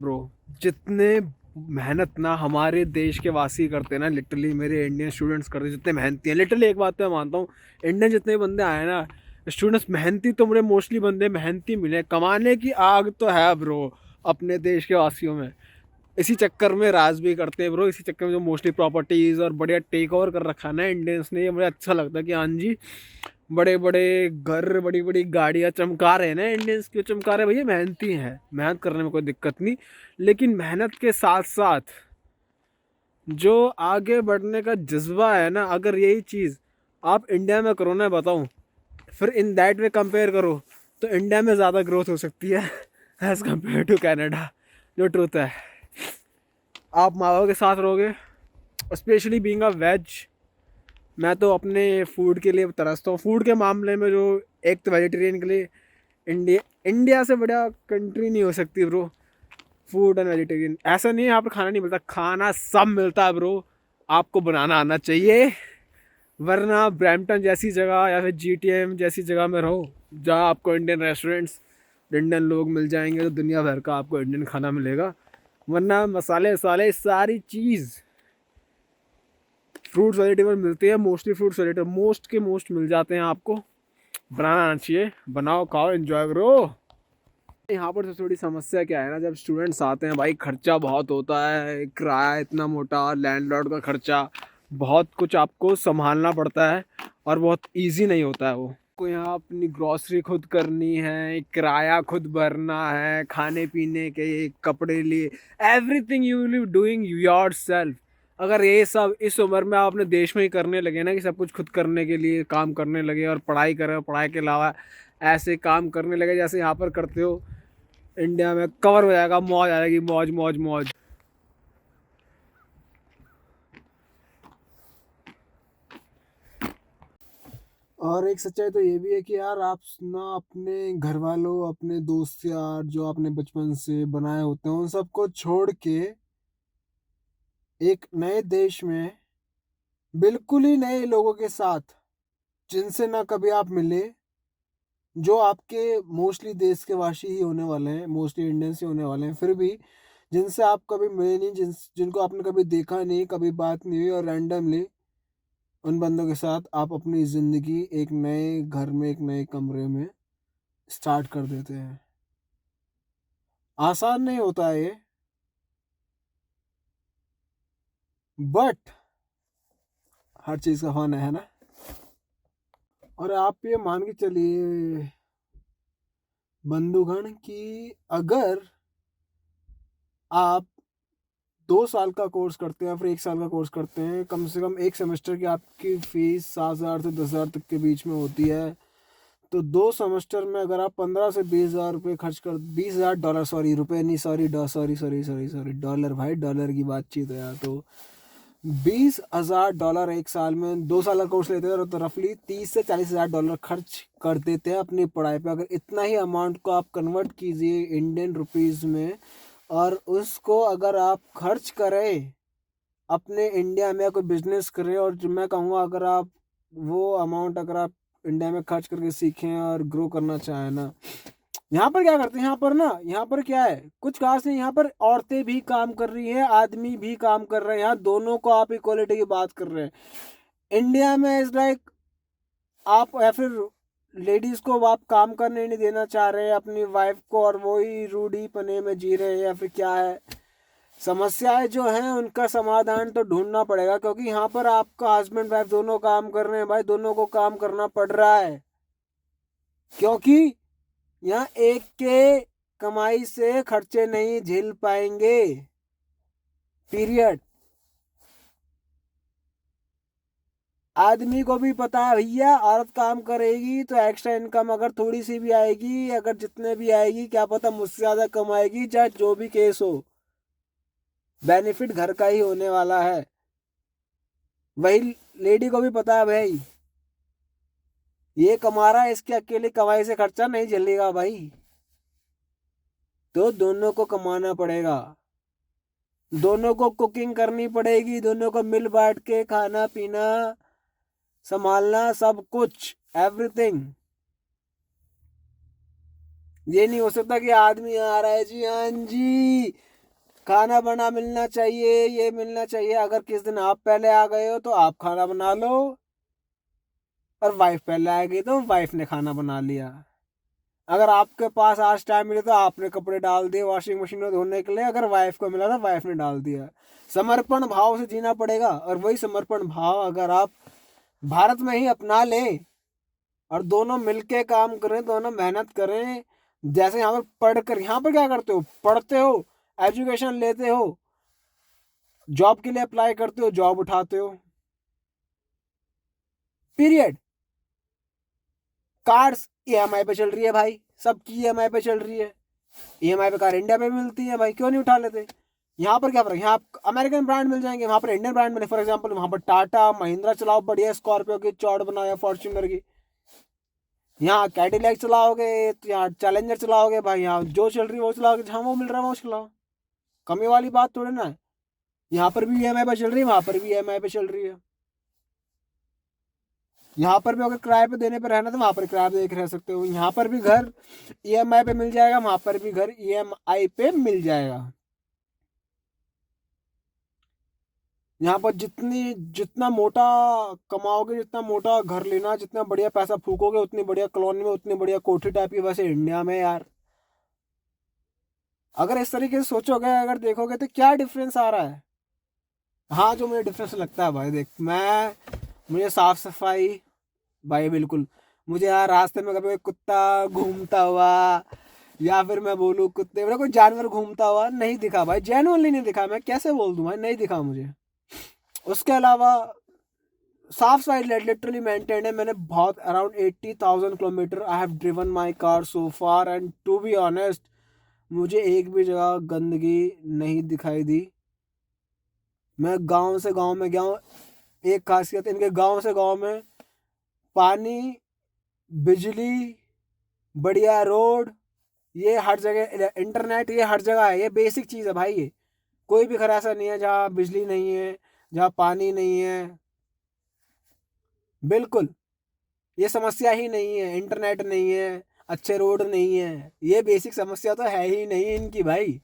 Bro, जितने मेहनत ना हमारे देश के वासी करते हैं ना, लिटरली मेरे इंडियन स्टूडेंट्स करते हैं, जितने मेहनती हैं, लिटरली एक बात तो मैं मानता हूँ, इंडियन जितने बंदे आए ना स्टूडेंट्स, मेहनती तो मुझे मोस्टली बंदे मेहनती मिले, कमाने की आग तो है ब्रो अपने देश के वासियों में। इसी चक्कर में राज भी करते हैं ब्रो, इसी चक्कर में जो मोस्टली प्रॉपर्टीज और बढ़िया टेक ओवर कर रखा है ना इंडियंस ने, ये मुझे अच्छा लगता है कि हाँ जी, बड़े बड़े घर, बड़ी बड़ी गाड़ियाँ चमका रहे हैं ना इंडियंस, क्यों चमका रहे हैं भैया? मेहनती हैं, मेहनत करने में कोई दिक्कत नहीं, लेकिन मेहनत के साथ साथ जो आगे बढ़ने का जज्बा है ना, अगर यही चीज़ आप इंडिया में करो ना, बताऊं, फिर इन दैट वे कंपेयर करो तो इंडिया में ज़्यादा ग्रोथ हो सकती है एज़ कम्पेयर टू कैनेडा, जो ट्रूथ है। आप माँ बाप के साथ रहोगे, स्पेशली बीइंग अ वेज, मैं तो अपने फूड के लिए तरसता हूँ, फूड के मामले में जो, एक तो वेजिटेरियन के लिए इंडिया, इंडिया से बड़ा कंट्री नहीं हो सकती ब्रो। फूड एंड वेजिटेरियन, ऐसा नहीं है यहाँ पर खाना नहीं मिलता, खाना सब मिलता है ब्रो, आपको बनाना आना चाहिए। वरना ब्रैम्पटन जैसी जगह या फिर जीटीएम जैसी जगह में रहो जहाँ आपको इंडियन रेस्टोरेंट्स, इंडियन लोग मिल जाएंगे, तो दुनिया भर का आपको इंडियन खाना मिलेगा। वरना मसाले वसाले सारी चीज़, फ्रूट्स वेजिटेबल मिलती है, मोस्टली फ्रूट्स वेजिटेबल मोस्ट के मोस्ट मिल जाते हैं आपको। बनाना आना चाहिए, बनाओ खाओ एंजॉय करो। यहाँ पर तो थोड़ी समस्या क्या है ना, जब स्टूडेंट्स आते हैं भाई, खर्चा बहुत होता है, किराया इतना मोटा, लैंडलॉर्ड का खर्चा, बहुत कुछ आपको संभालना पड़ता है, और बहुत इजी नहीं होता है वो। को यहाँ अपनी ग्रॉसरी खुद करनी है, किराया खुद भरना है, खाने पीने के, कपड़े लिए, everything you will be doing your self. अगर ये सब इस उम्र में आप अपने देश में ही करने लगे ना, कि सब कुछ खुद करने के लिए काम करने लगे, और पढ़ाई करें, पढ़ाई के अलावा ऐसे काम करने लगे जैसे यहाँ पर करते हो, इंडिया में कवर हो जाएगा, मौज आ जाएगी, मौज मौज मौज। और एक सच्चाई तो ये भी है कि यार, आप ना अपने घर वालों, अपने दोस्त यार जो आपने बचपन से बनाए होते हैं, उन सबको छोड़ के एक नए देश में बिल्कुल ही नए लोगों के साथ, जिनसे ना कभी आप मिले, जो आपके मोस्टली देश के वासी ही होने वाले हैं, मोस्टली इंडियंस ही होने वाले हैं, फिर भी जिनसे आप कभी मिले नहीं, जिनको आपने कभी देखा नहीं, कभी बात नहीं हुई, और रैंडमली उन बंदों के साथ आप अपनी ज़िंदगी एक नए घर में, एक नए कमरे में स्टार्ट कर देते हैं। आसान नहीं होता है ये, बट हर चीज़ का फन है ना। और आप ये मान के चलिए बंधुगण, कि अगर आप 2 साल का कोर्स करते हैं, फिर 1 साल का कोर्स करते हैं, कम से कम एक सेमेस्टर की आपकी फीस 7,000 से 10,000 तक के बीच में होती है। तो 2 सेमेस्टर में अगर आप 15 से 20 हज़ार रुपये खर्च कर, $20,000, सॉरी रुपये नहीं, sorry sorry sorry sorry sorry, dollar भाई, डॉलर की बातचीत है यार। तो $20,000 एक साल में, 2 साल का कोर्स लेते हैं तो रफली $30 से 40 हज़ार खर्च कर देते हैं अपनी पढ़ाई पे। अगर इतना ही अमाउंट को आप कन्वर्ट कीजिए इंडियन रुपीज़ में, और उसको अगर आप खर्च करें अपने इंडिया में, कोई बिजनेस करें, और जो मैं कहूँगा, अगर आप वो अमाउंट अगर आप इंडिया में खर्च करके सीखें और ग्रो करना चाहें ना, यहाँ पर क्या करते हैं, यहाँ पर ना, यहाँ पर क्या है, कुछ खास नहीं, यहाँ पर औरतें भी काम कर रही हैं, आदमी भी काम कर रहे हैं, यहाँ दोनों को आप इक्वलिटी की बात कर रहे हैं। इंडिया में इज लाइक, आप या फिर लेडीज को आप काम करने नहीं देना चाह रहे हैं अपनी वाइफ को, और वही रूढ़ी पने में जी रहे हैं, या फिर क्या है, समस्याएं जो हैं उनका समाधान तो ढूंढना पड़ेगा, क्योंकि यहाँ पर आपका हस्बैंड वाइफ दोनों काम कर रहे हैं भाई, दोनों को काम करना पड़ रहा है, क्योंकि यहाँ एक के कमाई से खर्चे नहीं झेल पाएंगे, पीरियड। आदमी को भी पता है भैया, औरत काम करेगी तो एक्स्ट्रा इनकम अगर थोड़ी सी भी आएगी, अगर जितने भी आएगी, क्या पता मुझसे ज्यादा कमाएगी, चाहे जो भी केस हो, बेनिफिट घर का ही होने वाला है। वही लेडी को भी पता है भाई, ये कमा रहा है, इसके अकेले कमाई से खर्चा नहीं झेलेगा भाई, तो दोनों को कमाना पड़ेगा, दोनों को कुकिंग करनी पड़ेगी, दोनों को मिल बांट के खाना पीना संभालना, सब कुछ, एवरीथिंग। ये नहीं हो सकता कि आदमी आ रहा है जी, हाँ जी खाना बना मिलना चाहिए, ये मिलना चाहिए। अगर किस दिन आप पहले आ गए हो तो आप खाना बना लो, और वाइफ पहले आ गई तो वाइफ ने खाना बना लिया। अगर आपके पास आज टाइम मिले तो आपने कपड़े डाल दिए वॉशिंग मशीन में धोने के लिए, अगर वाइफ को मिला तो वाइफ ने डाल दिया। समर्पण भाव से जीना पड़ेगा, और वही समर्पण भाव अगर आप भारत में ही अपना लें और दोनों मिलके काम करें, दोनों मेहनत करें। जैसे यहाँ पर पढ़कर, यहाँ पर क्या करते हो, पढ़ते हो, एजुकेशन लेते हो, जॉब के लिए अप्लाई करते हो, जॉब उठाते हो, पीरियड। कार्ड्स ईएमआई पे चल रही है भाई, सबकी ईएमआई पे चल रही है। ईएमआई पे कार इंडिया में भी मिलती है भाई, क्यों नहीं उठा लेते। यहाँ पर क्या फर्क, यहाँ अमेरिकन ब्रांड मिल जाएंगे, वहाँ पर इंडियन ब्रांड मिले। फॉर एग्जांपल वहाँ पर टाटा महिंद्रा चलाओ, बढ़िया स्कॉर्पियो की चौड़ बनाया, फॉर्च्यूनर की। यहाँ कैडिलैक चलाओगे तो यहाँ चैलेंजर चलाओगे भाई, यहाँ जो चल रही है वो चलाओगे, जहाँ वो मिल रहा है वो चलाओ। कमी वाली बात थोड़ी ना है। यहाँ पर भी ईएमआई पे चल रही है, वहाँ पर भी ईएमआई पे चल रही है। यहाँ पर भी अगर किराए पे देने पे रहना तो वहाँ पर किराए पे देख रह सकते हो। यहाँ पर भी घर ईएमआई पे मिल जाएगा, वहाँ पर भी घर ईएमआई पे मिल जाएगा। यहाँ पर जितना मोटा कमाओगे, जितना मोटा घर लेना, जितना बढ़िया पैसा फूकोगे, उतनी बढ़िया कॉलोनी में, उतनी बढ़िया कोठी टाइप की। वैसे इंडिया में यार, अगर इस तरीके से सोचोगे, अगर देखोगे तो क्या डिफरेंस आ रहा है। हाँ, जो मुझे डिफरेंस लगता है भाई, देख मुझे साफ सफाई भाई बिल्कुल। मुझे यार रास्ते में कभी कोई कुत्ता घूमता हुआ, या फिर मैं बोलूँ कुत्ते मेरा कोई जानवर घूमता हुआ नहीं दिखा भाई, जेनुअनली नहीं दिखा। मैं कैसे बोल दूं भाई, नहीं दिखा मुझे। उसके अलावा साफ सफाई लिटरली मेंटेन है। मैंने बहुत around 80,000 kilometre I have driven my car so far, and to be honest मुझे एक भी जगह गंदगी नहीं दिखाई दी। मैं गांव से गांव में गया हूँ। एक खासियत इनके गांव से गांव में, पानी, बिजली, बढ़िया रोड, ये हर जगह, इंटरनेट ये हर जगह है। ये बेसिक चीज़ है भाई। ये कोई भी घर ऐसा नहीं है जहाँ बिजली नहीं है, जहाँ पानी नहीं है। बिल्कुल, ये समस्या ही नहीं है। इंटरनेट नहीं है, अच्छे रोड नहीं है, ये बेसिक समस्या तो है ही नहीं इनकी भाई।